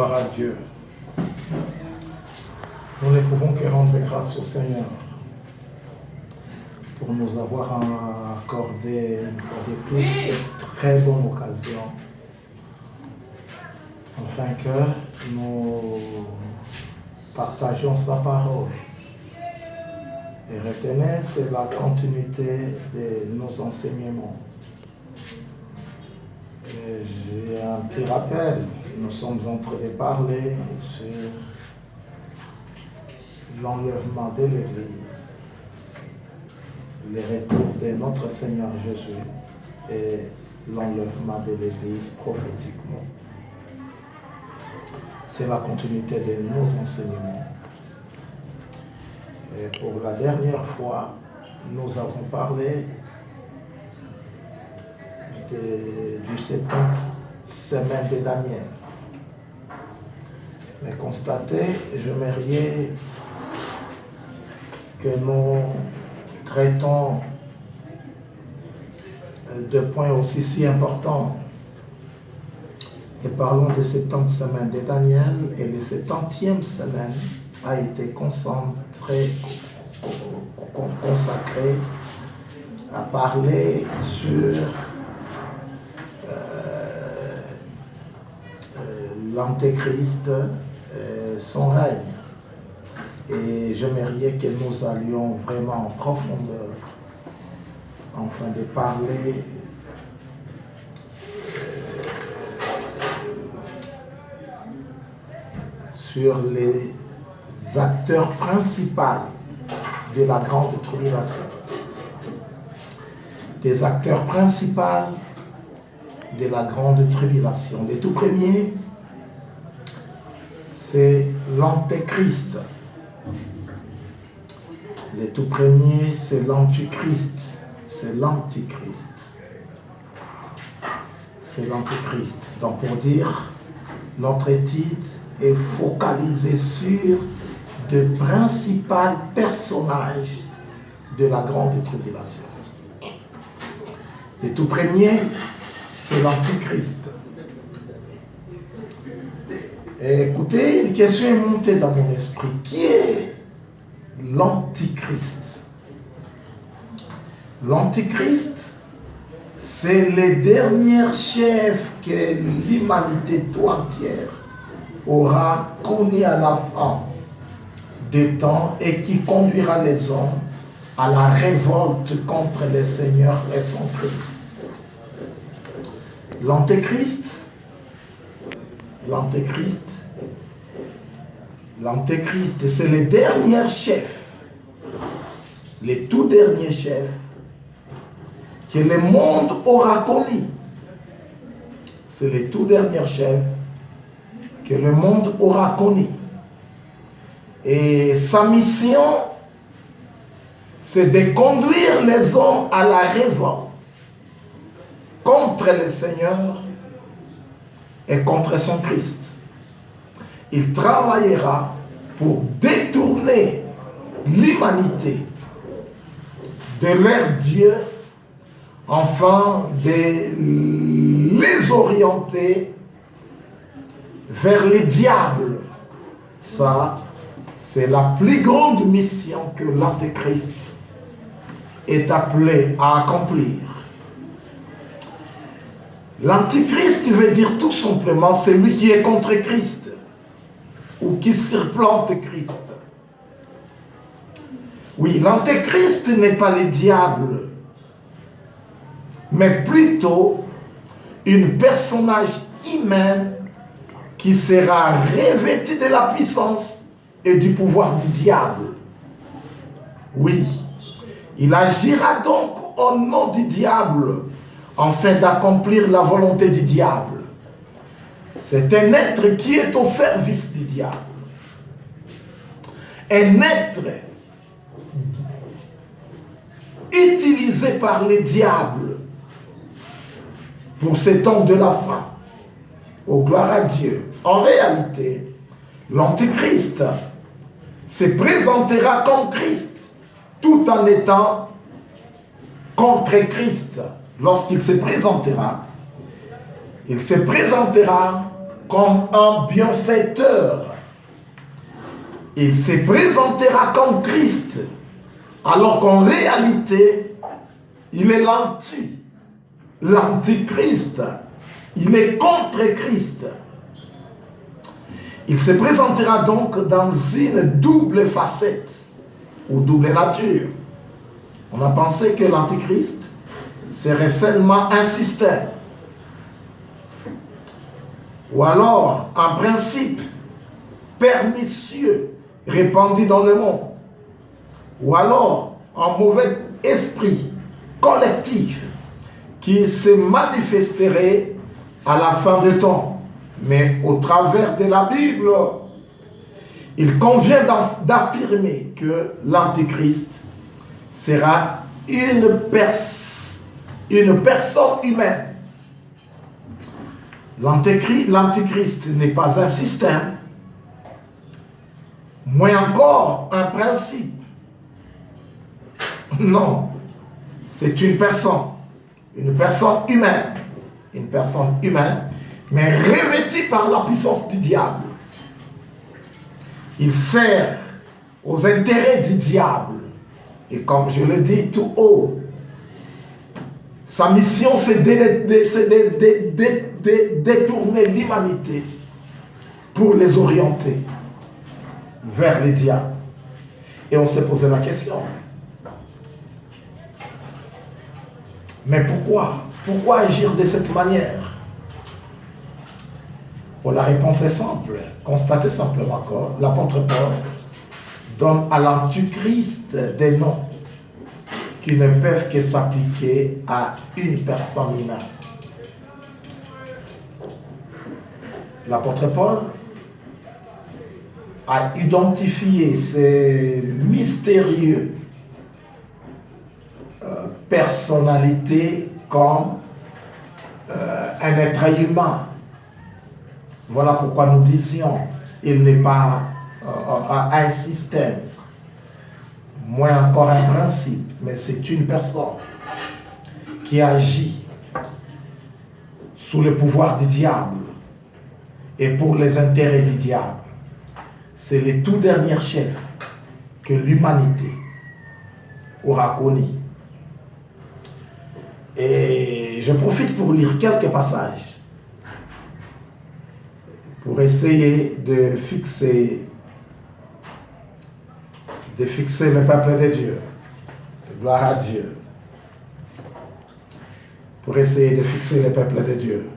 Gloire à Dieu. Nous ne pouvons que rendre grâce au Seigneur pour nous avoir accordé une fois de plus cette très bonne occasion afin que nous partagions sa parole. Et retenez, c'est la continuité de nos enseignements. J'ai un petit rappel, nous sommes en train de parler sur l'enlèvement de l'Église, le retour de notre Seigneur Jésus et l'enlèvement de l'Église prophétiquement. C'est la continuité de nos enseignements. Et pour la dernière fois, nous avons parlé du 70 semaine de Daniel. Mais constatez, j'aimerais que nous traitons de points aussi si importants. Et parlons des 70 semaines de Daniel, et les 70e semaine a été consacrée à parler sur l'Antéchrist et son règne. Et j'aimerais que nous allions vraiment en profondeur afin de parler sur les acteurs principaux de la grande tribulation. Des acteurs principaux de la grande tribulation. Le tout premier, c'est l'Antéchrist. Le tout premier, c'est l'Antichrist. C'est l'Antichrist. C'est l'Antichrist. Donc pour dire, notre étude est focalisée sur de principaux personnages de la grande tribulation. Le tout premier, c'est l'Antichrist. Et écoutez, une question est montée dans mon esprit. Qui est l'Antichrist? L'Antichrist, c'est le dernier chef que l'humanité tout entière aura connu à la fin des temps et qui conduira les hommes à la révolte contre le Seigneur et son Christ. L'Antéchrist, c'est le dernier chef, le tout dernier chef que le monde aura connu. C'est le tout dernier chef que le monde aura connu. Et sa mission, c'est de conduire les hommes à la révolte contre le Seigneur et contre son Christ. Il travaillera pour détourner l'humanité de leur Dieu, afin de les orienter vers les diables. Ça, c'est la plus grande mission que l'Antéchrist est appelé à accomplir. L'Antichrist veut dire tout simplement celui qui est contre Christ ou qui surplante Christ. Oui, l'Antéchrist n'est pas le diable, mais plutôt un personnage humain qui sera revêtu de la puissance et du pouvoir du diable. Oui, il agira donc au nom du diable afin d'accomplir la volonté du diable. C'est un être qui est au service du diable. Un être utilisé par les diables pour ces temps de la fin. Oh, gloire à Dieu. En réalité, l'Antichrist se présentera comme Christ, tout en étant contre Christ. Lorsqu'il se présentera, il se présentera comme un bienfaiteur. Il se présentera comme Christ, alors qu'en réalité, il est l'antichrist. Il est contre Christ. Il se présentera donc dans une double facette, ou double nature. On a pensé que l'antichrist serait seulement un système, ou alors un principe pernicieux répandu dans le monde, ou alors un mauvais esprit collectif qui se manifesterait à la fin des temps. Mais au travers de la Bible, il convient d'affirmer que l'antichrist sera une personne humaine. L'antichrist n'est pas un système, moins encore un principe. Non, c'est une personne humaine, mais revêtue par la puissance du diable. Il sert aux intérêts du diable. Et comme je le dis tout haut, sa mission c'est de détourner l'humanité pour les orienter vers les diables. Et on s'est posé la question. Mais pourquoi? Pourquoi agir de cette manière? Bon, la réponse est simple. Constatez simplement que l'apôtre Paul donne à l'antichrist des noms qui ne peuvent que s'appliquer à une personne humaine. L'apôtre Paul a identifié ces mystérieux personnalités comme un être humain. Voilà pourquoi nous disions, il n'est pas un système, moins encore un principe, mais c'est une personne qui agit sous le pouvoir du diable et pour les intérêts du diable. C'est le tout dernier chef que l'humanité aura connu. Et je profite pour lire quelques passages pour essayer de fixer le peuple de Dieu. Gloire à Dieu. Pour essayer de fixer le peuple de Dieu.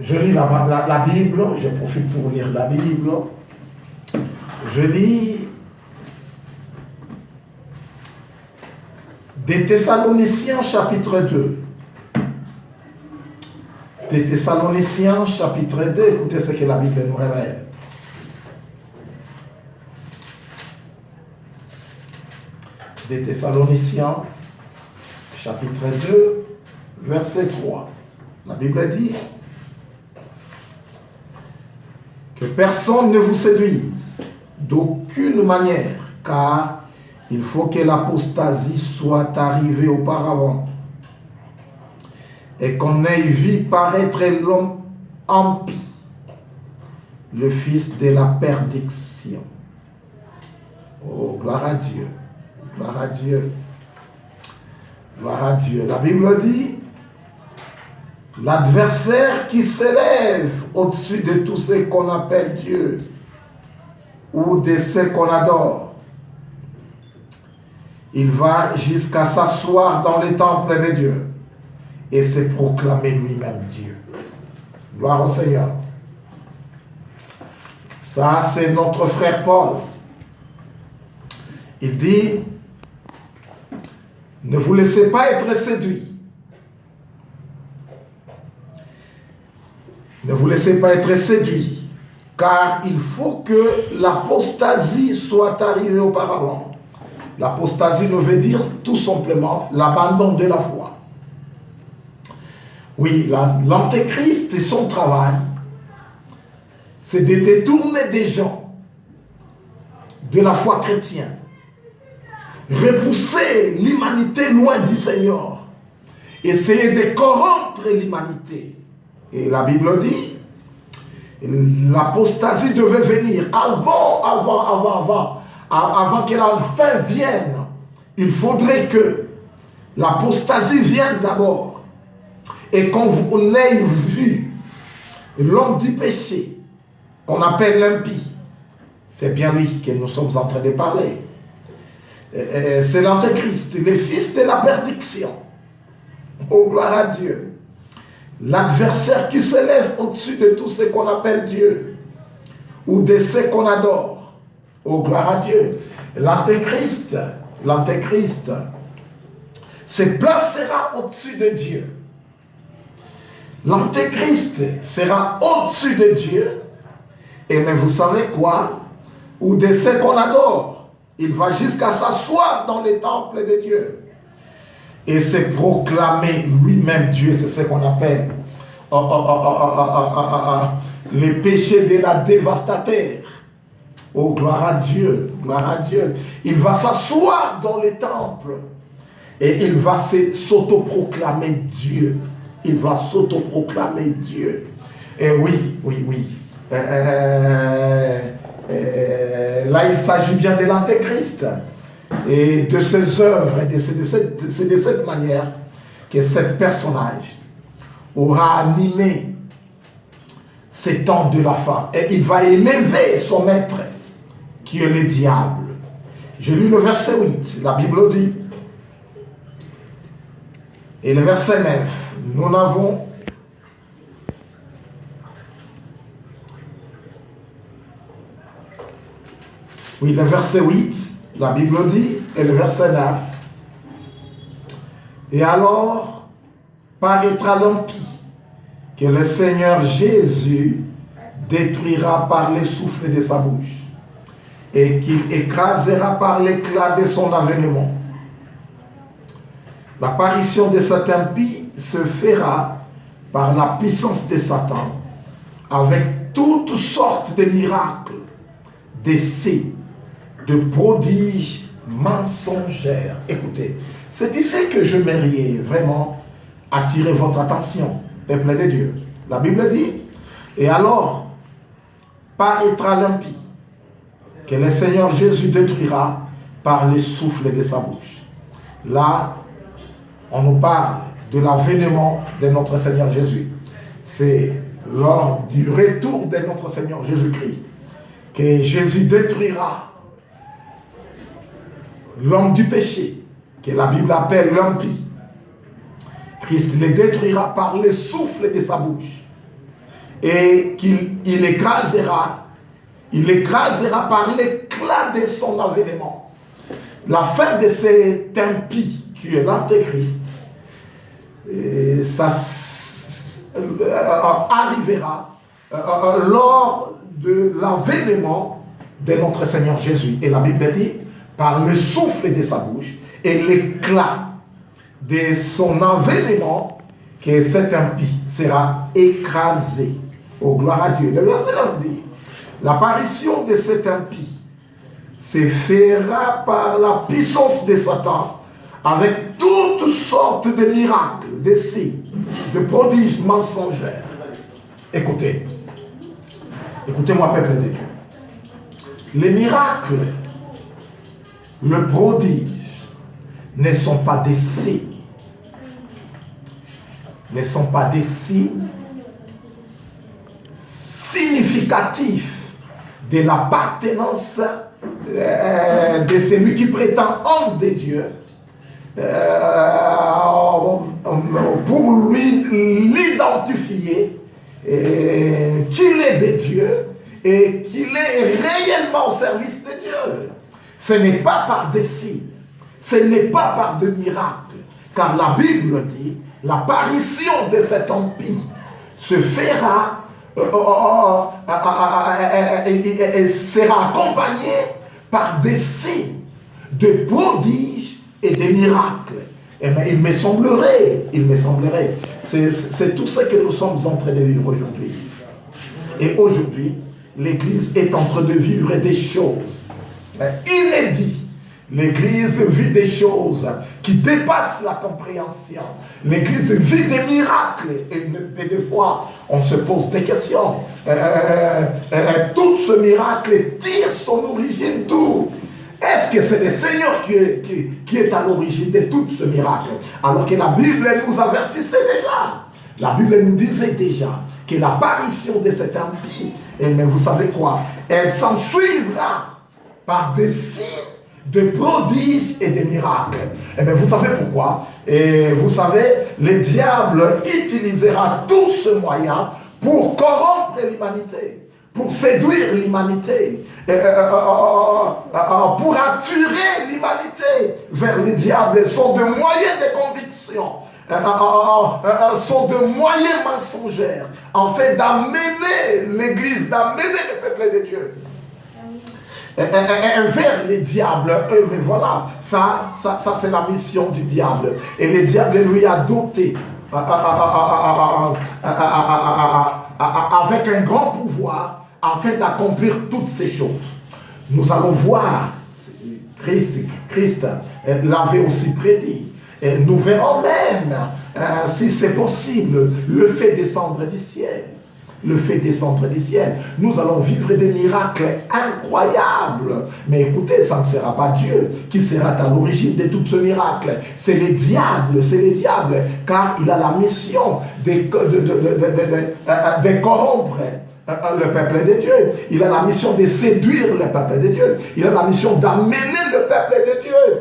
Je lis la Bible, je profite pour lire la Bible. Je lis des Thessaloniciens chapitre 2. Des Thessaloniciens chapitre 2, écoutez ce que la Bible nous révèle. Des Thessaloniciens chapitre 2, verset 3. La Bible dit que personne ne vous séduise d'aucune manière, car il faut que l'apostasie soit arrivée auparavant et qu'on ait vu paraître l'homme impie, le fils de la perdition. Oh, gloire à Dieu, gloire à Dieu, gloire à Dieu. La Bible dit, l'adversaire qui s'élève au-dessus de tout ce qu'on appelle Dieu ou de ce qu'on adore, il va jusqu'à s'asseoir dans le temple de Dieu et se proclamer lui-même Dieu. Gloire au Seigneur. Ça, c'est notre frère Paul. Il dit, ne vous laissez pas être séduits. Ne vous laissez pas être séduits, car il faut que l'apostasie soit arrivée auparavant. L'apostasie ne veut dire tout simplement l'abandon de la foi. Oui, l'antéchrist et son travail, c'est de détourner des gens de la foi chrétienne, repousser l'humanité loin du Seigneur essayer de corrompre l'humanité. Et la Bible dit, l'apostasie devait venir avant que la fin vienne. Il faudrait que l'apostasie vienne d'abord. Et quand vous l'ayez vu, l'homme du péché, qu'on appelle l'impie, c'est bien lui que nous sommes en train de parler. C'est l'Antéchrist, le fils de la perdition. Oh, gloire à Dieu. L'adversaire qui s'élève au-dessus de tout ce qu'on appelle Dieu, ou de ce qu'on adore. Oh, gloire à Dieu. L'Antéchrist se placera au-dessus de Dieu. L'Antéchrist sera au-dessus de Dieu. Et mais vous savez quoi? Ou de ce qu'on adore. Il va jusqu'à s'asseoir dans les temples de Dieu. Et se proclamer lui-même Dieu. C'est ce qu'on appelle les péchés de la dévastateur. Oh, gloire à Dieu, gloire à Dieu. Il va s'asseoir dans les temples. Et il va s'autoproclamer Dieu. Il va s'autoproclamer Dieu. Et oui. Là, il s'agit bien de l'Antéchrist et de ses œuvres. Et c'est de cette manière que cet personnage aura animé ces temps de la fin. Et il va élever son maître, qui est le diable. J'ai lu le verset 8, la Bible dit. Et le verset 9, nous n'avons oui, le verset 8, la Bible dit, et le verset 9. Et alors paraîtra l'impie que le Seigneur Jésus détruira par les souffles de sa bouche et qu'il écrasera par l'éclat de son avènement. L'apparition de cet impie se fera par la puissance de Satan avec toutes sortes de miracles, d'essais, de prodiges mensongères. Écoutez, c'est ici que je m'aimerais vraiment attirer votre attention, peuple de Dieu. La Bible dit, et alors paraîtra l'impie que le Seigneur Jésus détruira par les souffles de sa bouche. Là, on nous parle de l'avènement de notre Seigneur Jésus. C'est lors du retour de notre Seigneur Jésus-Christ que Jésus détruira l'homme du péché, que la Bible appelle l'impie. Christ le détruira par le souffle de sa bouche et qu'il écrasera par l'éclat de son avènement. La fin de cet impie qui est l'Antéchrist, ça arrivera lors de l'avènement de notre Seigneur Jésus. Et la Bible dit, par le souffle de sa bouche et l'éclat de son avènement, que cet impie sera écrasé. Oh, gloire à Dieu. Le verset 9 dit, l'apparition de cet impie se fera par la puissance de Satan, avec toutes sortes de miracles, d'essais, de prodiges mensongères. Écoutez, écoutez-moi, peuple de Dieu. Les miracles, le prodige, ne sont pas des signes, ne sont pas des signes significatifs de l'appartenance de celui qui prétend homme de Dieu, pour lui l'identifier qu'il est de Dieu et qu'il est réellement au service de Dieu. Ce n'est pas par des signes, ce n'est pas par de miracles, car la Bible dit l'apparition de cet empire se fera et sera accompagnée par des signes, de prodiges et des miracles. Et bien, il me semblerait, c'est tout ce que nous sommes en train de vivre aujourd'hui. Et aujourd'hui, l'Église est en train de vivre des choses inédites L'Église vit des choses qui dépassent la compréhension. L'Église vit des miracles. Et des fois, on se pose des questions. Tout ce miracle tire son origine d'où? Est-ce que c'est le Seigneur qui est à l'origine de tout ce miracle? Alors que la Bible nous avertissait déjà. La Bible nous disait déjà que l'apparition de cet empire, mais vous savez quoi? Elle s'en suivra par des signes, de prodiges et des miracles. Et bien vous savez pourquoi? Et vous savez, le diable utilisera tout ce moyen pour corrompre l'humanité, pour séduire l'humanité, pour attirer l'humanité vers le diable. Ce sont des moyens de conviction, sont de moyens mensongers, en fait d'amener l'Église, d'amener le peuple de Dieu vers les diables. Mais voilà, ça c'est la mission du diable. Et le diable lui a doté avec un grand pouvoir afin d'accomplir toutes ces choses. Nous allons voir, Christ l'avait aussi prédit. Et nous verrons même, si c'est possible, le fait descendre du ciel. Le fait descendre du ciel. Nous allons vivre des miracles incroyables. Mais écoutez, ça ne sera pas Dieu qui sera à l'origine de tout ce miracle. C'est le diable, car il a la mission de corrompre le peuple de Dieu. Il a la mission de séduire le peuple de Dieu. Il a la mission d'amener le peuple de Dieu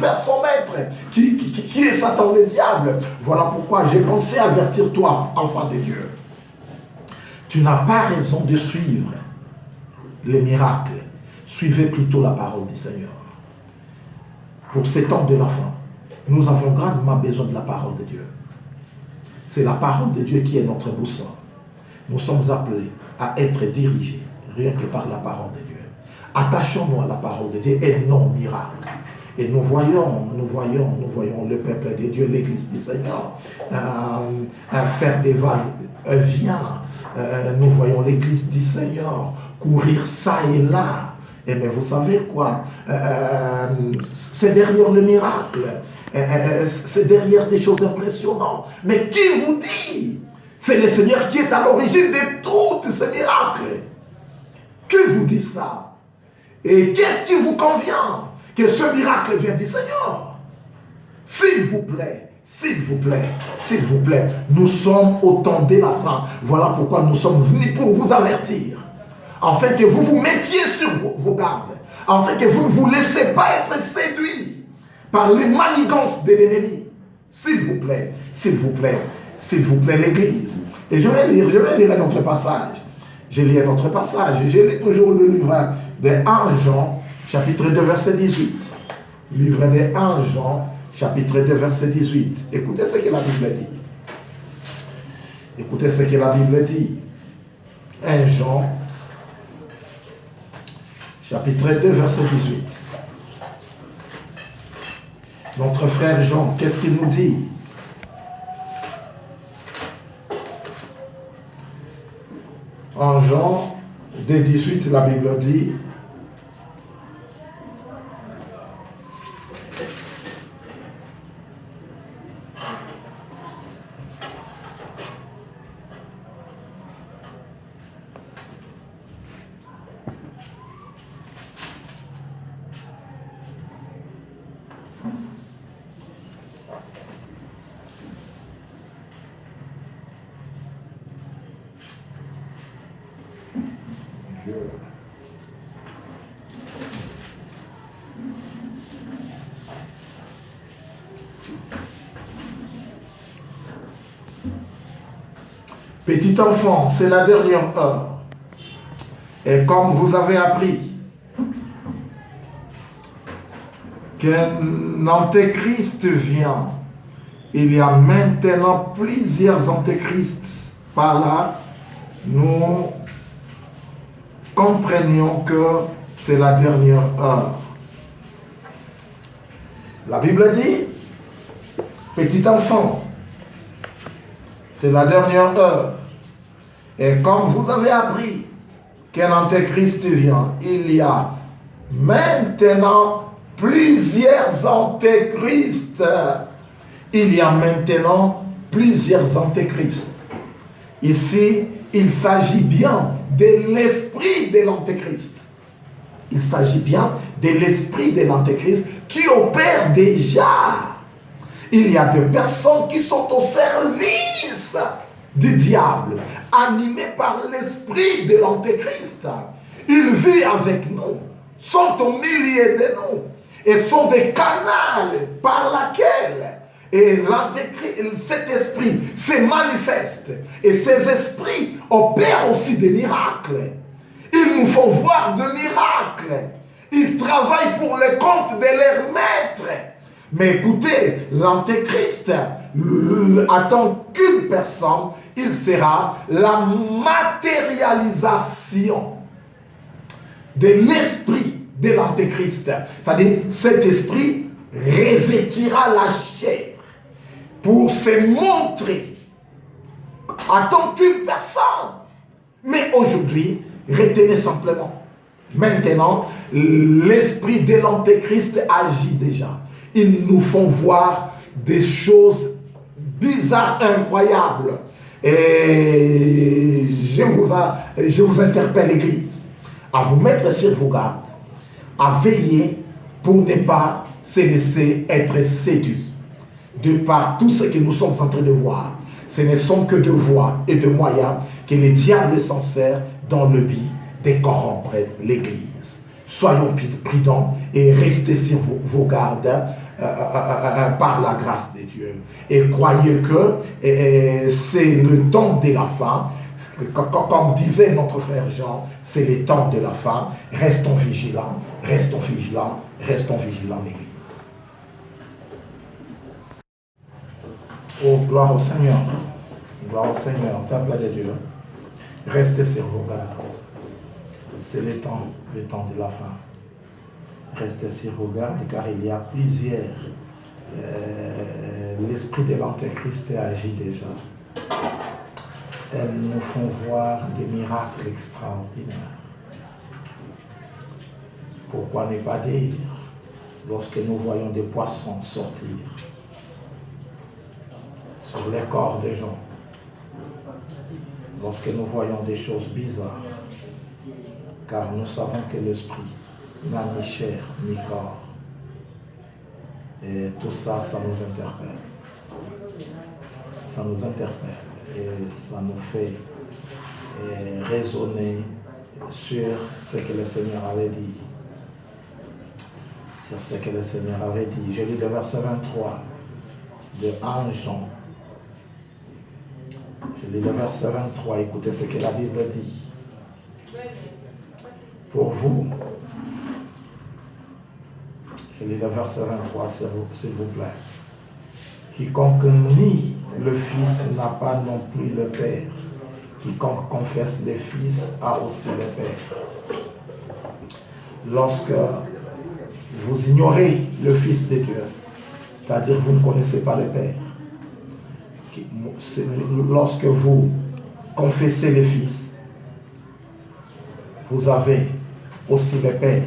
vers son maître, qui est Satan le diable. Voilà pourquoi j'ai pensé avertir toi, enfant de Dieu. Tu n'as pas raison de suivre les miracles. Suivez plutôt la parole du Seigneur. Pour ces temps de la fin, nous avons grandement besoin de la parole de Dieu. C'est la parole de Dieu qui est notre boussole. Nous sommes appelés à être dirigés rien que par la parole de Dieu. Attachons-nous à la parole de Dieu et non au miracle. Et nous voyons le peuple de Dieu, l'Église du Seigneur, faire des va-et-vient. Nous voyons l'Église du Seigneur courir ça et là. Et mais vous savez quoi? C'est derrière le miracle. C'est derrière des choses impressionnantes. Mais qui vous dit? C'est le Seigneur qui est à l'origine de tous ces miracles. Que vous dit ça? Et qu'est-ce qui vous convient? Que ce miracle vient du Seigneur. S'il vous plaît, nous sommes au temps de la fin. Voilà pourquoi nous sommes venus pour vous avertir. Afin que vous vous mettiez sur vos gardes. Afin que vous ne vous laissez pas être séduits par les manigances de l'ennemi. S'il vous plaît, l'Église. Et je vais lire un autre passage. Je lis toujours le livre de 1 Jean, chapitre 2, verset 18. Livre de 1 Jean, chapitre 2, verset 18. Écoutez ce que la Bible dit. 1 Jean, chapitre 2, verset 18. Notre frère Jean, qu'est-ce qu'il nous dit? En Jean 2, 18, la Bible dit: Petit enfant, c'est la dernière heure. Et comme vous avez appris qu'un antéchrist vient, il y a maintenant plusieurs antéchrists par là, nous comprenions que c'est la dernière heure. La Bible dit, petit enfant, c'est la dernière heure. Et comme vous avez appris qu'un antéchrist vient, il y a maintenant plusieurs antéchrists. Il y a maintenant plusieurs antéchrists. Ici, il s'agit bien de l'esprit de l'antéchrist. Il s'agit bien de l'esprit de l'antéchrist qui opère déjà. Il y a des personnes qui sont au service du diable, animées par l'esprit de l'antéchrist. Ils vivent avec nous, sont au milieu de nous et sont des canaux par lesquels cet esprit se manifeste. Et ces esprits opèrent aussi des miracles. Ils nous font voir des miracles. Ils travaillent pour le compte de leur maître. Mais écoutez, l'antéchrist attend qu'une personne, il sera la matérialisation de l'esprit de l'antéchrist. C'est-à-dire, cet esprit revêtira la chair pour se montrer. Attend qu'une personne. Mais aujourd'hui, retenez simplement. Maintenant, l'esprit de l'antéchrist agit déjà. Ils nous font voir des choses bizarres, incroyables. Et je vous interpelle, l'Église, à vous mettre sur vos gardes, à veiller pour ne pas se laisser être séduits de par tout ce que nous sommes en train de voir. Ce ne sont que de voies et de moyens que le diable s'en sert dans le but de corrompre l'Église. Soyons prudents et restez sur vos gardes par la grâce de Dieu. Et croyez que c'est le temps de la fin. Comme disait notre frère Jean, c'est le temps de la fin. Restons vigilants, restons vigilants, restons vigilants, l'Église. Oh, gloire au Seigneur. Gloire au Seigneur, peuple de Dieu. Restez sur vos gardes. C'est le temps de la fin. Restez sur vos gardes, car il y a plusieurs. L'esprit de l'antéchrist agit déjà. Elles nous font voir des miracles extraordinaires. Pourquoi ne pas dire, lorsque nous voyons des poissons sortir sur les corps des gens, lorsque nous voyons des choses bizarres, car nous savons que l'esprit n'a ni chair ni corps. Et tout ça, ça nous interpelle. Ça nous interpelle et ça nous fait raisonner sur ce que le Seigneur avait dit. Sur ce que le Seigneur avait dit. Je lis le verset 23 de 1 Jean. Je lis le verset 23, écoutez ce que la Bible dit. Pour vous, je lis le verset 23, s'il vous plaît. Quiconque nie le Fils n'a pas non plus le Père. Quiconque confesse le Fils a aussi le Père. Lorsque vous ignorez le Fils de Dieu, c'est-à-dire vous ne connaissez pas le Père, lorsque vous confessez le Fils, vous avez aussi le Père.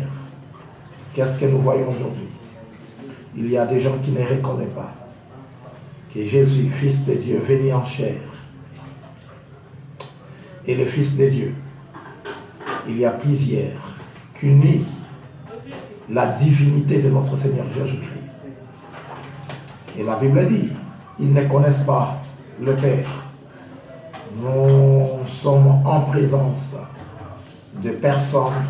Qu'est-ce que nous voyons aujourd'hui? Il y a des gens qui ne reconnaissent pas que Jésus, Fils de Dieu, venu en chair, et le Fils de Dieu. Il y a plusieurs qui nient la divinité de notre Seigneur Jésus-Christ. Et la Bible dit, ils ne connaissent pas le Père. Nous sommes en présence de personnes,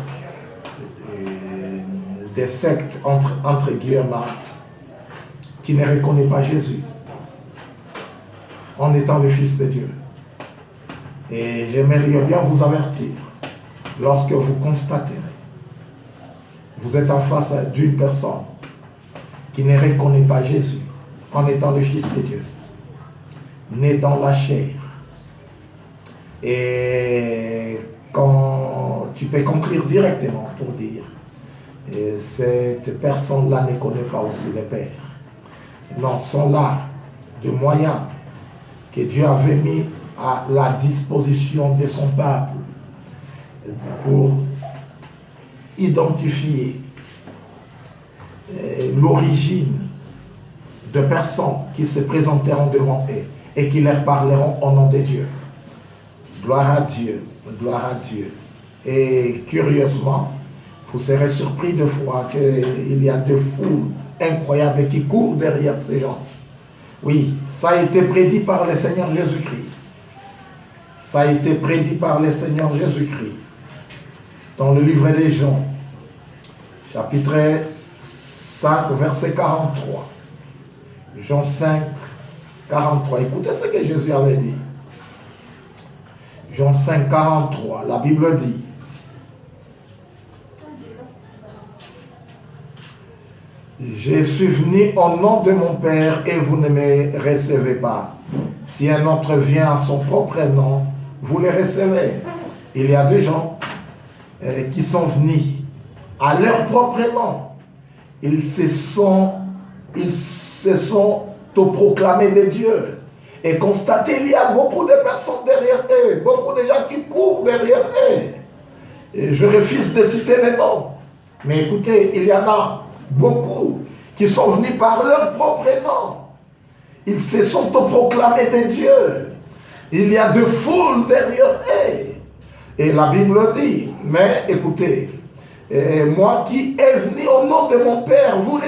des sectes entre guillemets, qui ne reconnaissent pas Jésus en étant le Fils de Dieu. Et j'aimerais bien vous avertir, lorsque vous constaterez, vous êtes en face d'une personne qui ne reconnaît pas Jésus en étant le Fils de Dieu, né dans la chair. Et quand tu peux conclure directement pour dire, et cette personne-là ne connaît pas aussi le Père. Non, sont là de moyens que Dieu avait mis à la disposition de son peuple pour identifier l'origine de personnes qui se présenteront devant eux et qui leur parleront au nom de Dieu. Gloire à Dieu, gloire à Dieu. Et curieusement, vous serez surpris de voir qu'il y a des foules incroyables qui courent derrière ces gens. Oui, ça a été prédit par le Seigneur Jésus-Christ. Ça a été prédit par le Seigneur Jésus-Christ. Dans le livre des Jean, chapitre 5, verset 43. Jean 5, 43. Écoutez ce que Jésus avait dit. Jean 5, 43. La Bible dit: je suis venu au nom de mon Père et vous ne me recevez pas. Si un autre vient à son propre nom, vous le recevez. Il y a des gens qui sont venus à leur propre nom. Ils se sont proclamés des dieux. Et constatez, il y a beaucoup de personnes derrière eux, beaucoup de gens qui courent derrière eux. Et je refuse de citer les noms. Mais écoutez, il y en a beaucoup qui sont venus par leur propre nom. Ils se sont proclamés des dieux. Il y a de foules derrière eux. Et la Bible dit, mais écoutez, moi qui est venu au nom de mon Père, vous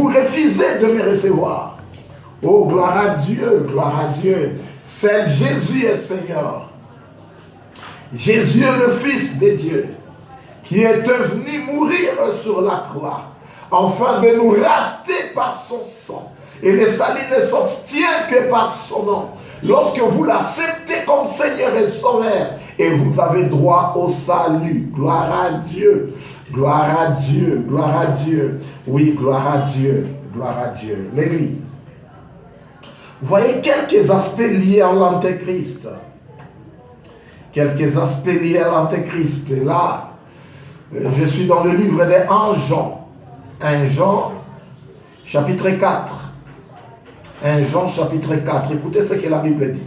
refusez de me recevoir. Oh, gloire à Dieu, gloire à Dieu. Seul Jésus est Seigneur. Jésus est le Fils de Dieu, qui est venu mourir sur la croix, afin de nous racheter par son sang. Et le salut ne s'obtient que par son nom. Lorsque vous l'acceptez comme Seigneur et Sauveur, et vous avez droit au salut. Gloire à Dieu, gloire à Dieu, gloire à Dieu. Oui, gloire à Dieu, gloire à Dieu. L'Église. Voyez quelques aspects liés à l'Antéchrist. Quelques aspects liés à l'Antéchrist. Et là, je suis dans le livre de 1 Jean. 1 Jean, chapitre 4. 1 Jean, chapitre 4. Écoutez ce que la Bible dit.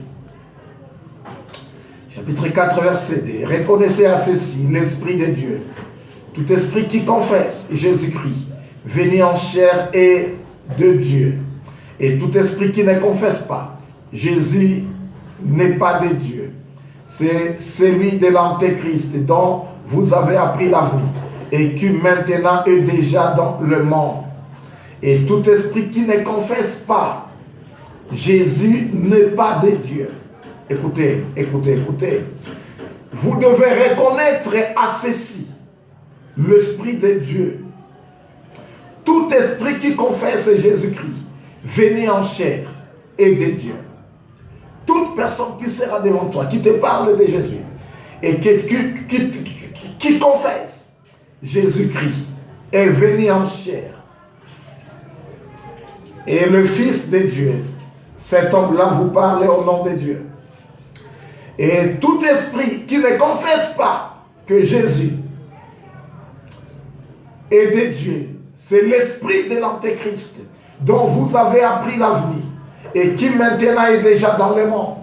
Chapitre 4, verset 2. Reconnaissez à ceci l'Esprit de Dieu. Tout esprit qui confesse Jésus-Christ, venu en chair est de Dieu. Et tout esprit qui ne confesse pas Jésus n'est pas de Dieu. C'est celui de l'Antéchrist dont vous avez appris l'avenir et qui maintenant est déjà dans le monde. Et tout esprit qui ne confesse pas Jésus n'est pas de Dieu. Écoutez, écoutez, écoutez. Vous devez reconnaître à ceci l'Esprit de Dieu. Tout esprit qui confesse Jésus-Christ, venu en chair, est de Dieu. Toute personne qui sera devant toi, qui te parle de Jésus, et qui confesse Jésus-Christ, est venu en chair, et le Fils de Dieu, cet homme-là vous parle au nom de Dieu. Et tout esprit qui ne confesse pas que Jésus est de Dieu, c'est l'esprit de l'Antéchrist dont vous avez appris l'avenir et qui maintenant est déjà dans le monde.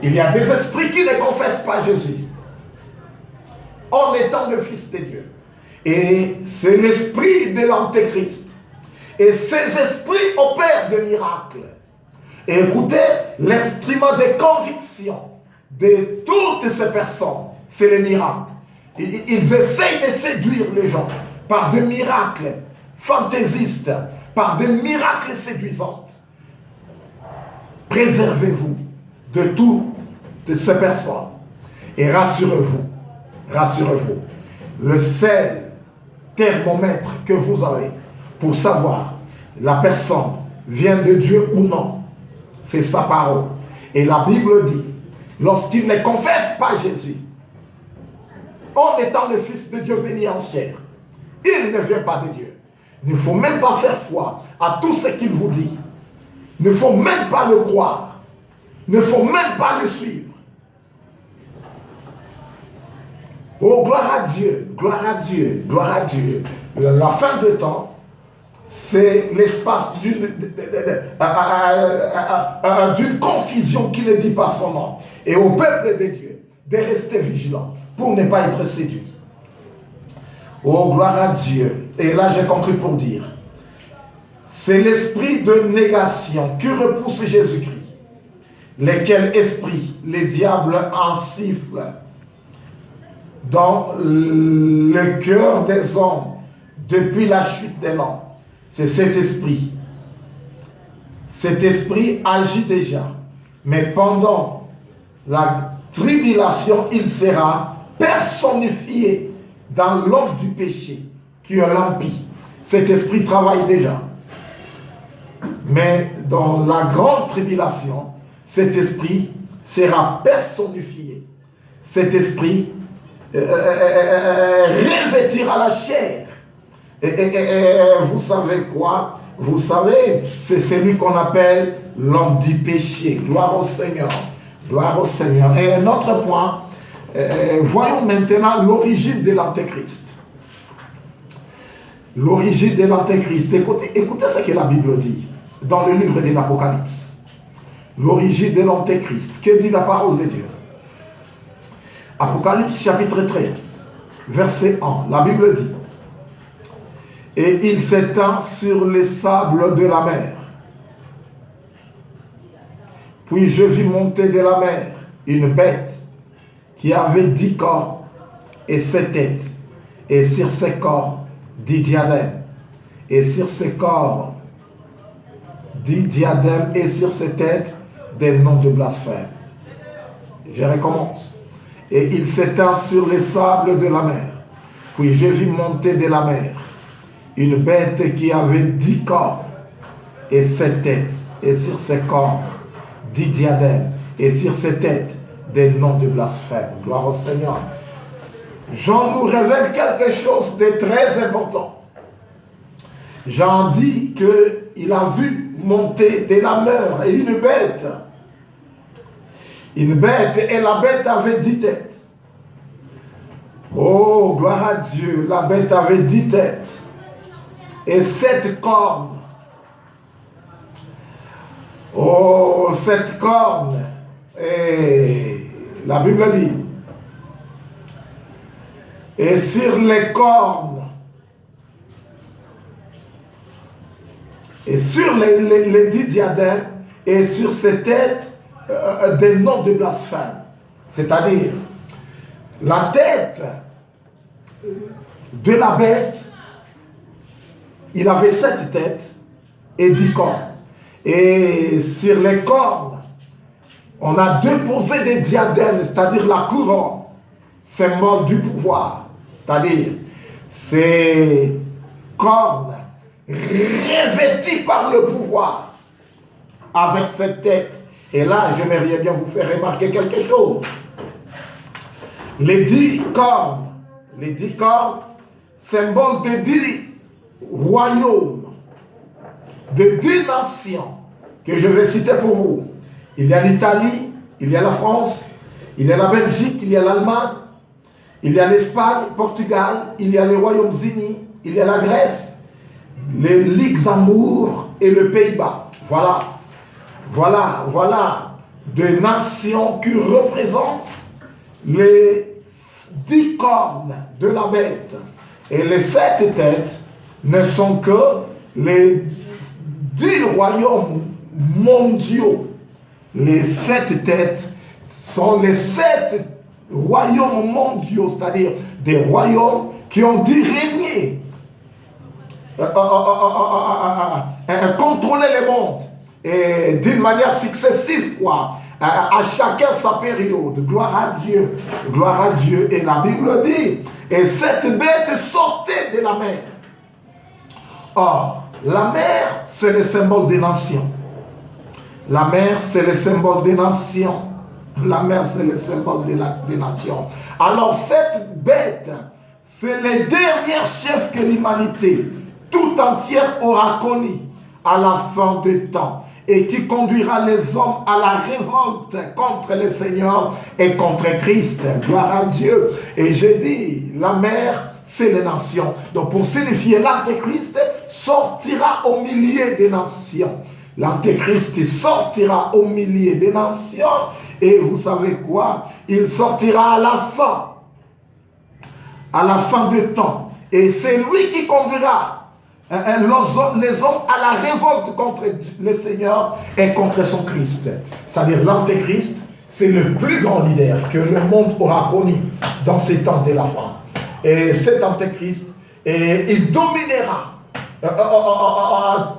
Il y a des esprits qui ne confessent pas Jésus en étant le Fils de Dieu. Et c'est l'esprit de l'Antéchrist. Et ces esprits opèrent des miracles. Et écoutez, l'instrument de conviction de toutes ces personnes, c'est les miracles. Ils essayent de séduire les gens par des miracles fantaisistes, par des miracles séduisants. Préservez-vous de toutes ces personnes. Et rassurez-vous, rassurez-vous, le seul thermomètre que vous avez pour savoir la personne vient de Dieu ou non, c'est sa parole. Et la Bible dit, lorsqu'il ne confesse pas Jésus, en étant le Fils de Dieu venu en chair, il ne vient pas de Dieu. Il ne faut même pas faire foi à tout ce qu'il vous dit. Il ne faut même pas le croire. Il ne faut même pas le suivre. Oh, gloire à Dieu, gloire à Dieu, gloire à Dieu. La fin de temps, c'est l'espace d'une confusion qui ne dit pas son nom. Et au peuple de Dieu de rester vigilant pour ne pas être séduit. Oh, gloire à Dieu. Et là, j'ai conclu pour dire, c'est l'esprit de négation qui repousse Jésus-Christ. Lesquels esprits les diables ensifflent dans le cœur des hommes depuis la chute de l'homme. C'est cet esprit. Cet esprit agit déjà. Mais pendant la tribulation, il sera personnifié dans l'homme du péché, qui est l'impie. Cet esprit travaille déjà. Mais dans la grande tribulation, cet esprit sera personnifié. Cet esprit revêtira la chair. Et vous savez quoi? Vous savez, c'est celui qu'on appelle l'homme du péché. Gloire au Seigneur. Gloire au Seigneur. Et un autre point, voyons maintenant l'origine de l'Antéchrist. L'origine de l'Antéchrist. Écoutez ce que la Bible dit dans le livre de l'Apocalypse. L'origine de l'Antéchrist. Que dit la parole de Dieu? Apocalypse chapitre 13, verset 1. La Bible dit: et il s'étend sur les sables de la mer. Puis je vis monter de la mer une bête qui avait 10 cornes et 7 têtes, et sur ses cornes 10 diadèmes, et sur ses cornes 10 diadèmes, et sur ses têtes des noms de blasphème. Je recommence. Et il s'étend sur les sables de la mer. Puis je vis monter de la mer une bête qui avait 10 cornes et 7 têtes, et sur ses cornes 10 diadèmes, et sur ses têtes des noms de blasphème. Gloire au Seigneur. Jean nous révèle quelque chose de très important. Jean dit qu'il a vu monter de la mer et une bête. Une bête, et la bête avait 10 têtes. Oh, gloire à Dieu, la bête avait 10 têtes et 7 cornes. Oh, 7 cornes. Et la Bible dit, et sur les cornes, et sur les 10 diadèmes, et sur ces têtes, des noms de blasphème. C'est-à-dire, la tête de la bête, il avait 7 têtes et 10 cornes. Et sur les cornes, on a déposé des diadèmes, c'est-à-dire la couronne, symbole du pouvoir. C'est-à-dire, ces cornes revêties par le pouvoir, avec cette tête. Et là, j'aimerais bien vous faire remarquer quelque chose. Les 10 cornes, symbole de 10 royaumes, de 10 nations, que je vais citer pour vous. Il y a l'Italie, il y a la France, il y a la Belgique, il y a l'Allemagne, il y a l'Espagne, Portugal, il y a les Royaumes-Unis, il y a la Grèce, le Luxembourg et le Pays-Bas. Voilà des nations qui représentent les 10 cornes de la bête. Et les 7 têtes ne sont que les 10 royaumes mondiaux. Les 7 têtes sont les 7 royaumes mondiaux, c'est-à-dire des royaumes qui ont dû régner, contrôler le monde. Et d'une manière successive, quoi, à chacun sa période. Gloire à Dieu, gloire à Dieu. Et la Bible dit, et cette bête sortait de la mer. Or, la mer, c'est le symbole des nations. La mer, c'est le symbole des nations. La mer, c'est le symbole des nations. Alors, cette bête, c'est le dernier chef que l'humanité tout entière aura connu à la fin des temps, et qui conduira les hommes à la révolte contre le Seigneur et contre Christ. Gloire à Dieu. Et j'ai dit, la mer, c'est les nations. Donc pour signifier l'Antéchrist sortira au milieu des nations. L'Antéchrist sortira au milieu des nations Et vous savez quoi? Il sortira à la fin de temps. Et c'est lui qui conduira les hommes à la révolte contre le Seigneur et contre son Christ. C'est-à-dire l'Antéchrist, c'est le plus grand leader que le monde aura connu dans ces temps de la fin. Et cet Antéchrist, il dominera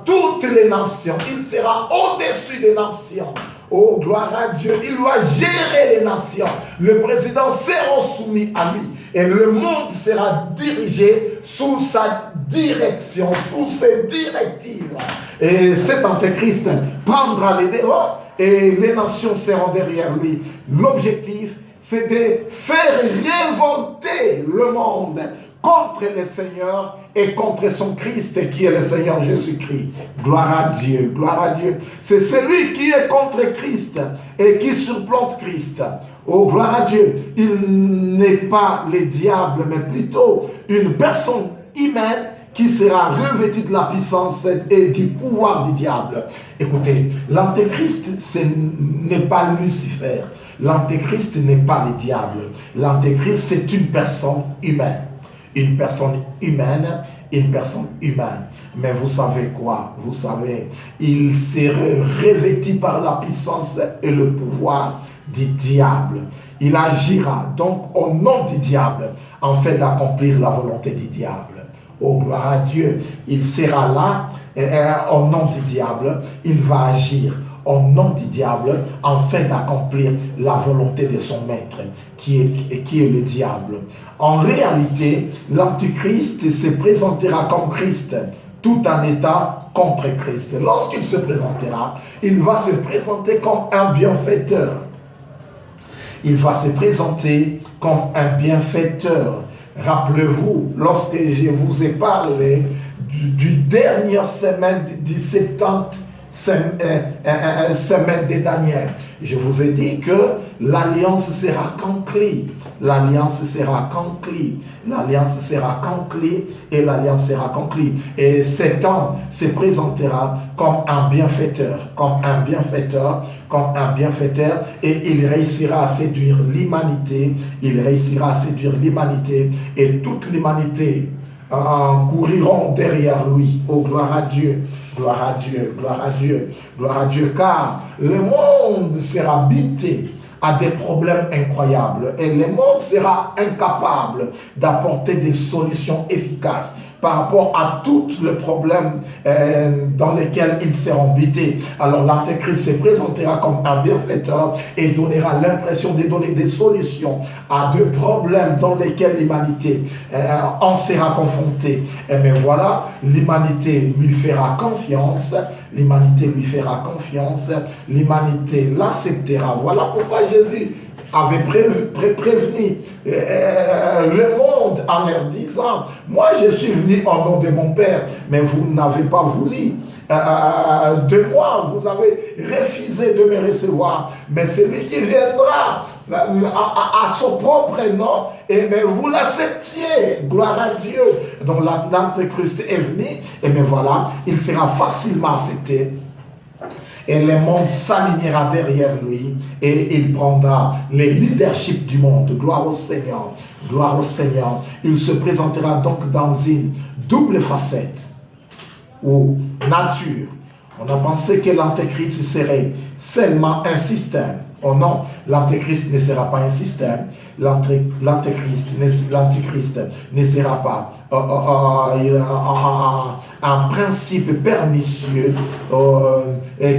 toutes les nations. Il sera au-dessus des nations. Oh, gloire à Dieu. Il doit gérer les nations. Le président sera soumis à lui. Et le monde sera dirigé sous sa direction, sous ses directives. Et cet Antéchrist prendra les devants et les nations seront derrière lui. L'objectif, c'est de faire révolter le monde contre le Seigneur et contre son Christ qui est le Seigneur Jésus-Christ. Gloire à Dieu, gloire à Dieu. C'est celui qui est contre Christ et qui surplante Christ. Oh, gloire à Dieu. Il n'est pas le diable, mais plutôt une personne humaine qui sera revêtue de la puissance et du pouvoir du diable. Écoutez, l'Antéchrist, ce n'est pas Lucifer. L'Antéchrist n'est pas le diable. L'Antéchrist, c'est une personne humaine. Une personne humaine, une personne humaine. Mais vous savez quoi? Vous savez, il serait revêtu par la puissance et le pouvoir du diable. Il agira donc au nom du diable, en fait d'accomplir la volonté du diable. Oh, gloire à Dieu. Il sera là, au nom du diable, il va agir au nom du diable, en fait d'accomplir la volonté de son maître, qui est le diable. En réalité, l'Antichrist se présentera comme Christ, tout en étant contre Christ. Lorsqu'il se présentera, il va se présenter comme un bienfaiteur. Il va se présenter comme un bienfaiteur. Rappelez-vous, lorsque je vous ai parlé du dernière semaine du 70 semaine de Daniel, je vous ai dit que l'alliance sera conclue. L'alliance sera conclue. L'alliance sera conclue et l'alliance sera conclue. Et cet homme se présentera comme un bienfaiteur, comme un bienfaiteur, comme un bienfaiteur, et il réussira à séduire l'humanité. Il réussira à séduire l'humanité et toute l'humanité couriront derrière lui. Oh, gloire à Dieu, gloire à Dieu, gloire à Dieu, gloire à Dieu, car le monde sera buté à des problèmes incroyables et le monde sera incapable d'apporter des solutions efficaces par rapport à tous les problèmes dans lesquels ils seront butés. Alors l'Antéchrist se présentera comme un bienfaiteur et donnera l'impression de donner des solutions à des problèmes dans lesquels l'humanité en sera confrontée. Mais voilà, l'humanité lui fera confiance, l'humanité lui fera confiance, l'humanité l'acceptera. Voilà pourquoi Jésus avait prévenu le monde en leur disant: moi je suis venu au nom de mon Père, mais vous n'avez pas voulu de moi, vous avez refusé de me recevoir, mais celui qui viendra à son propre nom, mais vous l'acceptiez, gloire à Dieu. Donc l'Antéchrist est venu, et mais voilà, il sera facilement accepté. Et le monde s'alignera derrière lui et il prendra le leadership du monde. Gloire au Seigneur. Gloire au Seigneur. Il se présentera donc dans une double facette ou nature. On a pensé que l'Antéchrist serait seulement un système. Oh non, l'Antéchrist ne sera pas un système. L'Antéchrist ne sera pas un principe pernicieux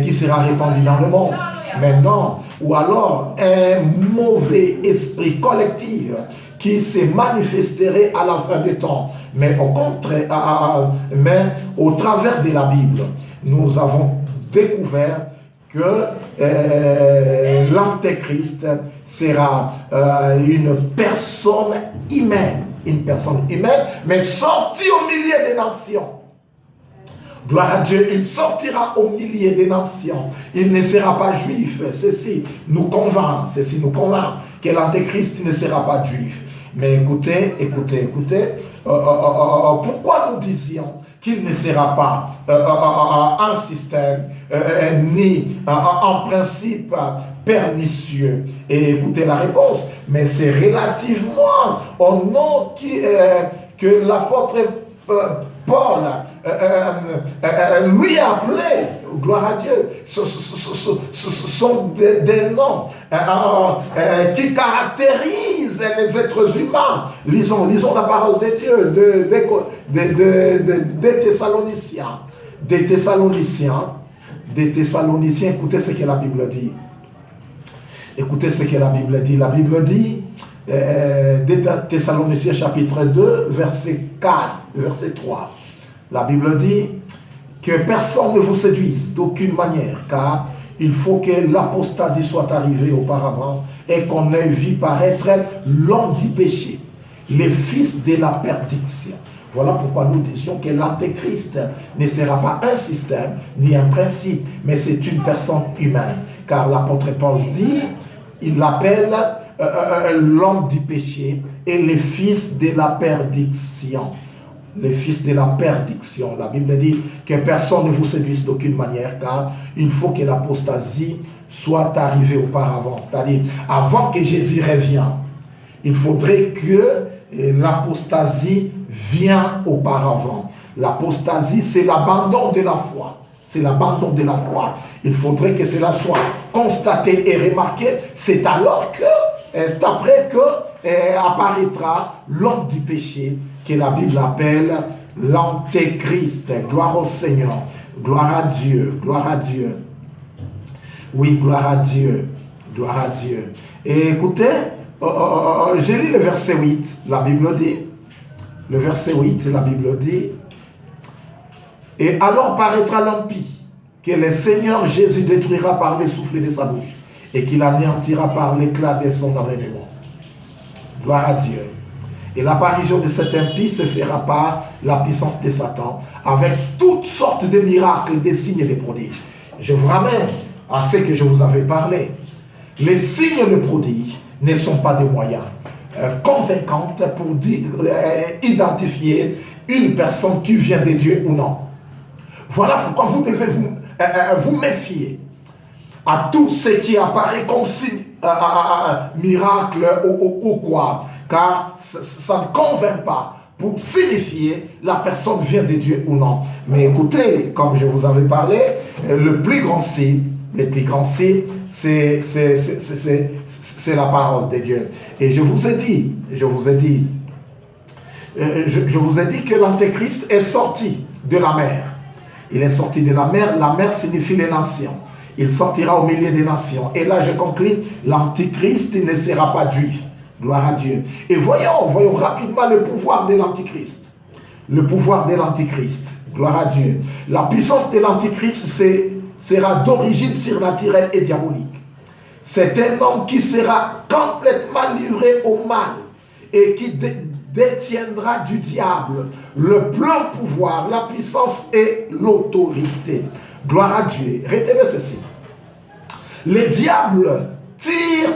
qui sera répandu dans le monde. Mais non, ou alors un mauvais esprit collectif qui se manifesterait à la fin des temps. Mais au contraire, mais au travers de la Bible, nous avons découvert que l'Antéchrist sera une personne humaine, mais sortie au milieu des nations. Gloire à Dieu, il sortira au milieu des nations. Il ne sera pas juif. Ceci nous convainc que l'Antéchrist ne sera pas juif. Mais écoutez, pourquoi nous disions qu'il ne sera pas un système ni en principe pernicieux. Et écoutez la réponse, mais c'est relativement au nom que l'apôtre Paul lui a appelé, gloire à Dieu, ce sont des noms qui caractérisent les êtres humains. Lisons la parole de Dieu des Thessaloniciens. Des Thessaloniciens, écoutez ce que la Bible dit. Écoutez ce que la Bible dit. La Bible dit, des Thessaloniciens chapitre 2, verset 4, verset 3. La Bible dit que personne ne vous séduise d'aucune manière, car il faut que l'apostasie soit arrivée auparavant et qu'on ait vu paraître l'homme du péché, les fils de la perdition. Voilà pourquoi nous disions que l'antéchrist ne sera pas un système ni un principe, mais c'est une personne humaine. Car l'apôtre Paul dit, il l'appelle l'homme du péché et les fils de la perdition. Les fils de la perdition. La Bible dit que personne ne vous séduise d'aucune manière, car il faut que l'apostasie soit arrivée auparavant. C'est-à-dire, avant que Jésus revienne, il faudrait que l'apostasie vienne auparavant. L'apostasie, c'est l'abandon de la foi. C'est l'abandon de la foi. Il faudrait que cela soit constaté et remarqué. C'est alors que, c'est après que apparaîtra l'homme du péché, que la Bible appelle l'antéchrist. Gloire au Seigneur. Gloire à Dieu. Gloire à Dieu. Oui, gloire à Dieu. Gloire à Dieu. Et écoutez, j'ai lu le verset 8. La Bible dit, le verset 8, la Bible dit, et alors paraîtra l'impie, que le Seigneur Jésus détruira par le souffle de sa bouche, et qu'il anéantira par l'éclat de son avènement. Gloire à Dieu. Et l'apparition de cet impie se fera par la puissance de Satan, avec toutes sortes de miracles, des signes et des prodiges. Je vous ramène à ce que je vous avais parlé. Les signes et les prodiges ne sont pas des moyens convaincants pour identifier une personne qui vient de Dieu ou non. Voilà pourquoi vous devez vous méfier à tout ce qui apparaît comme signe, miracle ou quoi, car ça ne convainc pas pour signifier la personne vient de Dieu ou non. Mais écoutez, comme je vous avais parlé, le plus grand signe, c'est la parole de Dieu. Et je vous ai dit que l'antéchrist est sorti de la mer. Il est sorti de la mer signifie les nations. Il sortira au milieu des nations. Et là je conclue, l'antéchrist ne sera pas juif. Gloire à Dieu. Et voyons rapidement le pouvoir de l'antéchrist. Le pouvoir de l'antéchrist. Gloire à Dieu. La puissance de l'antéchrist sera d'origine surnaturelle et diabolique. C'est un homme qui sera complètement livré au mal et qui détiendra du diable le plein pouvoir, la puissance et l'autorité. Gloire à Dieu. Retenez ceci. Le diable tire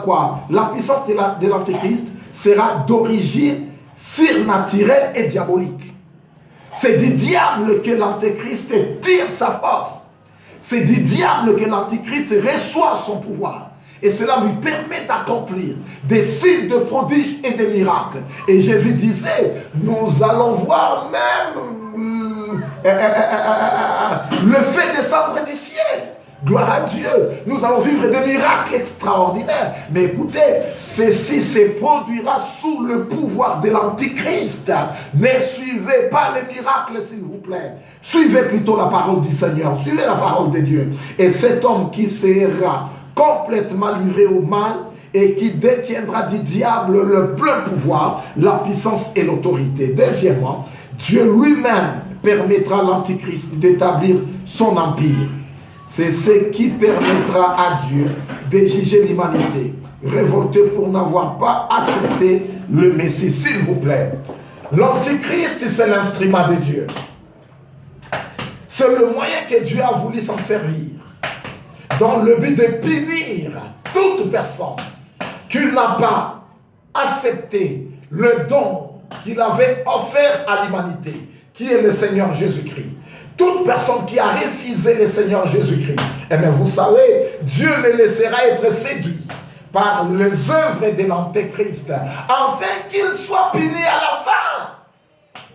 quoi? La puissance de l'antéchrist sera d'origine surnaturelle et diabolique. C'est du diable que l'antéchrist tire sa force. C'est du diable que l'antéchrist reçoit son pouvoir. Et cela lui permet d'accomplir des signes de prodiges et de miracles. Et Jésus disait, nous allons voir même le fait descendre du ciel. Gloire à Dieu. Nous allons vivre des miracles extraordinaires. Mais écoutez, ceci se produira sous le pouvoir de l'antéchrist. Ne suivez pas les miracles, s'il vous plaît. Suivez plutôt la parole du Seigneur. Suivez la parole de Dieu. Et cet homme qui sera complètement livré au mal et qui détiendra du diable le plein pouvoir, la puissance et l'autorité. Deuxièmement, Dieu lui-même permettra à l'antéchrist d'établir son empire. C'est ce qui permettra à Dieu de juger l'humanité, révoltée pour n'avoir pas accepté le Messie, s'il vous plaît. L'antéchrist, c'est l'instrument de Dieu. C'est le moyen que Dieu a voulu s'en servir, dans le but de punir toute personne qui n'a pas accepté le don qu'il avait offert à l'humanité, qui est le Seigneur Jésus-Christ. Toute personne qui a refusé le Seigneur Jésus-Christ, eh bien vous savez, Dieu les laissera être séduits par les œuvres de l'Antéchrist, afin qu'ils soient punis à la fin.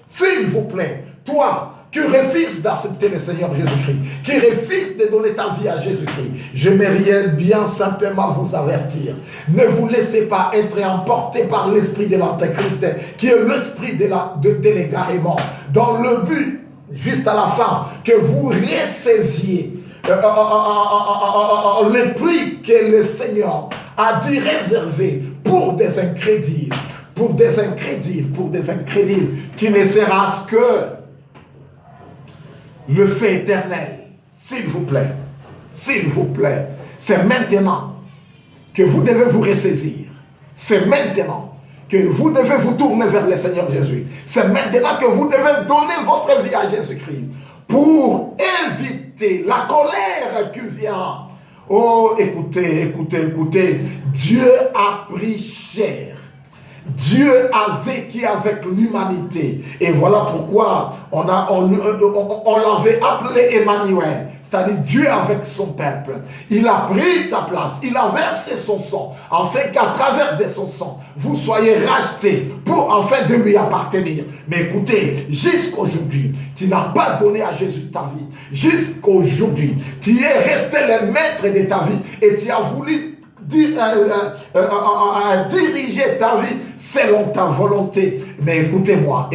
S'il vous plaît, toi qui refuses d'accepter le Seigneur Jésus-Christ, qui refuses de donner ta vie à Jésus-Christ, j'aimerais bien simplement vous avertir. Ne vous laissez pas être emporté par l'esprit de l'Antéchrist, qui est l'esprit de l'égarement, dans le but, juste à la fin, que vous ressaisiez le prix que le Seigneur a dit réservé pour des incrédules, pour des incrédules qui ne sera que le fait éternel. S'il vous plaît, c'est maintenant que vous devez vous ressaisir. C'est maintenant que vous devez vous tourner vers le Seigneur Jésus. C'est maintenant que vous devez donner votre vie à Jésus-Christ pour éviter la colère qui vient. Oh, écoutez, Dieu a pris chair. Dieu a vécu avec l'humanité. Et voilà pourquoi on l'avait appelé Emmanuel. C'est-à-dire Dieu avec son peuple. Il a pris ta place. Il a versé son sang. Afin qu'à travers de son sang, vous soyez rachetés pour enfin de lui appartenir. Mais écoutez, jusqu'aujourd'hui, tu n'as pas donné à Jésus ta vie. Jusqu'aujourd'hui, tu es resté le maître de ta vie. Et tu as voulu diriger ta vie selon ta volonté. Mais écoutez-moi,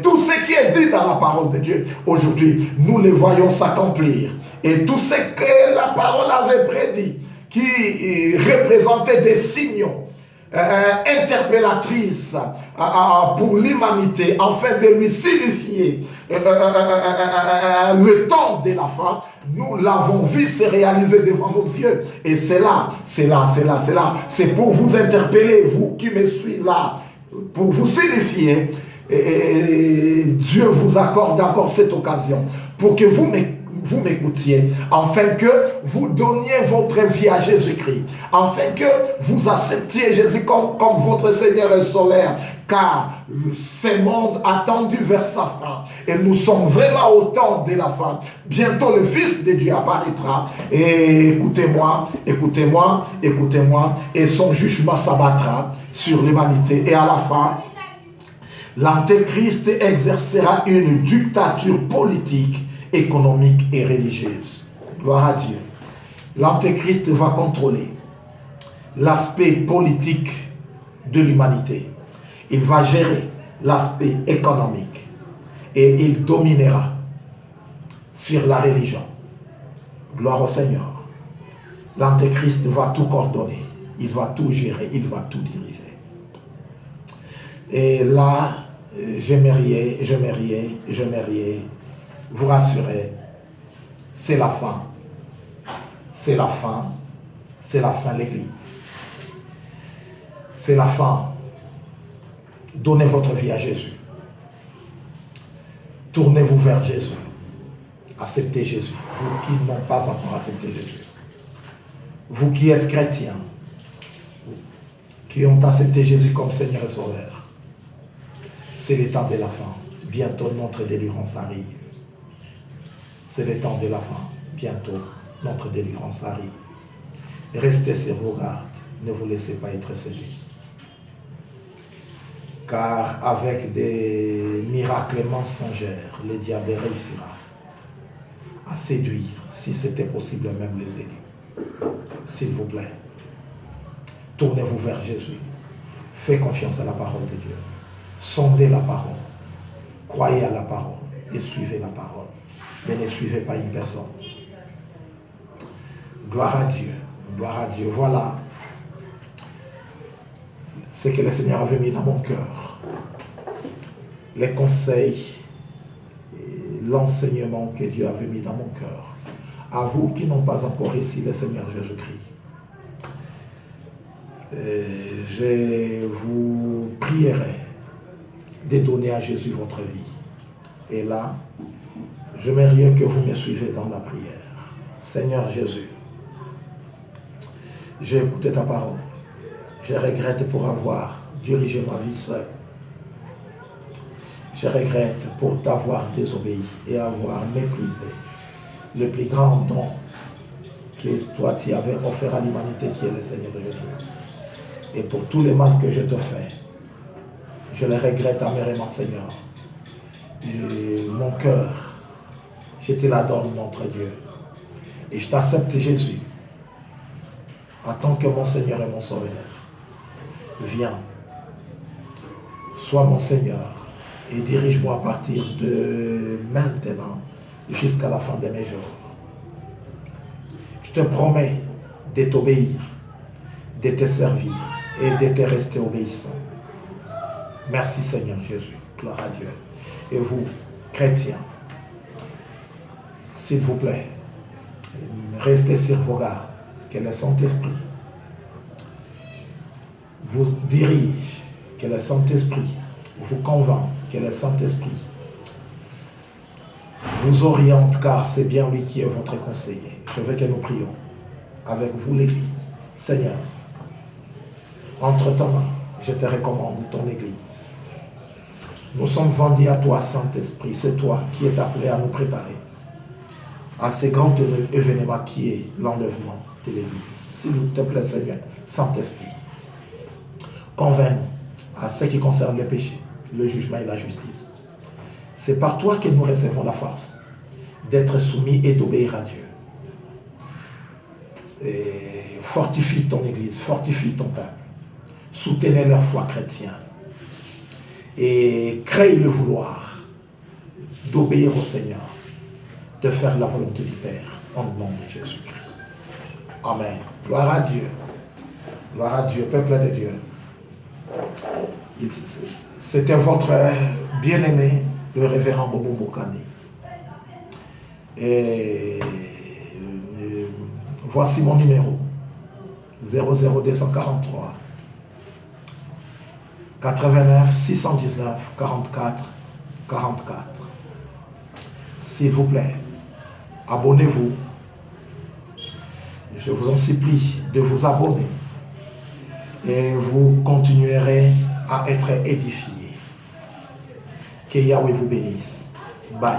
tout ce qui est dit dans la parole de Dieu aujourd'hui, nous le voyons s'accomplir. Et tout ce que la parole avait prédit, qui représentait des signaux interpellatrices pour l'humanité, afin de lui signifier le temps de la fin, nous l'avons vu se réaliser devant nos yeux. Et c'est là. C'est pour vous interpeller, vous qui me suivez là, pour vous signifier. Et Dieu vous accorde encore cette occasion pour que vous m'écoutiez, afin que vous donniez votre vie à Jésus-Christ, afin que vous acceptiez Jésus comme votre Seigneur et Sauveur, car ce monde a tendu vers sa fin, et nous sommes vraiment au temps de la fin. Bientôt le Fils de Dieu apparaîtra, et écoutez-moi, et son jugement s'abattra sur l'humanité, et à la fin, l'Antéchrist exercera une dictature politique, économique et religieuse. Gloire à Dieu. L'Antéchrist va contrôler l'aspect politique de l'humanité. Il va gérer l'aspect économique et il dominera sur la religion. Gloire au Seigneur. L'Antéchrist va tout coordonner, il va tout gérer, il va tout diriger. Et là, j'aimerais vous rassurer, c'est la fin. C'est la fin l'Église. C'est la fin. Donnez votre vie à Jésus. Tournez-vous vers Jésus. Acceptez Jésus. Vous qui n'ont pas encore accepté Jésus. Vous qui êtes chrétiens, qui ont accepté Jésus comme Seigneur et Sauveur. C'est le temps de la fin. Bientôt notre délivrance arrive. C'est le temps de la fin. Bientôt, notre délivrance arrive. Restez sur vos gardes. Ne vous laissez pas être séduits. Car avec des miracles mensongers, le diable réussira à séduire, si c'était possible, même les élus. S'il vous plaît, tournez-vous vers Jésus. Faites confiance à la parole de Dieu. Sondez la parole. Croyez à la parole et suivez la parole. Mais ne suivez pas une personne. Gloire à Dieu. Gloire à Dieu. Voilà ce que le Seigneur avait mis dans mon cœur. Les conseils, l'enseignement que Dieu avait mis dans mon cœur. À vous qui n'ont pas encore ici le Seigneur Jésus-Christ. Je vous prierai de donner à Jésus votre vie. Et là, j'aimerais que vous me suivez dans la prière. Seigneur Jésus, j'ai écouté ta parole. Je regrette pour avoir dirigé ma vie seul. je regrette pour t'avoir désobéi et avoir méprisé le plus grand don que toi tu avais offert à l'humanité, qui est le Seigneur Jésus. Et pour tous les mal que je te fais, je les regrette amèrement, Seigneur. Et mon cœur, je te la donne, notre Dieu. Et je t'accepte, Jésus, en tant que mon Seigneur et mon Sauveur. Viens, sois mon Seigneur et dirige-moi à partir de maintenant jusqu'à la fin de mes jours. Je te promets de t'obéir, de te servir et de te rester obéissant. Merci Seigneur Jésus, gloire à Dieu. Et vous, chrétiens, s'il vous plaît, restez sur vos gardes, que le Saint-Esprit vous dirige, que le Saint-Esprit vous convainc, que le Saint-Esprit vous oriente, car c'est bien lui qui est votre conseiller. Je veux que nous prions avec vous, l'Église. Seigneur, entre ta main, je te recommande ton Église. Nous sommes vendus à toi, Saint-Esprit. C'est toi qui es appelé à nous préparer à ce grand événement qui est l'enlèvement de l'Église. S'il te plaît, Seigneur, Saint-Esprit, convainc-nous à ce qui concerne le péché, le jugement et la justice. C'est par toi que nous recevons la force d'être soumis et d'obéir à Dieu. Et fortifie ton Église, fortifie ton peuple. Soutenez leur foi chrétienne. Et crée le vouloir d'obéir au Seigneur, de faire la volonté du Père, en nom de Jésus-Christ. Amen. Gloire à Dieu. Gloire à Dieu, peuple de Dieu. C'était votre bien-aimé, le révérend Bobo Mbokani. Et voici mon numéro, 00243 89 619 44 44. S'il vous plaît, abonnez-vous. Je vous en supplie de vous abonner et vous continuerez à être édifiés. Que Yahweh vous bénisse. Bye.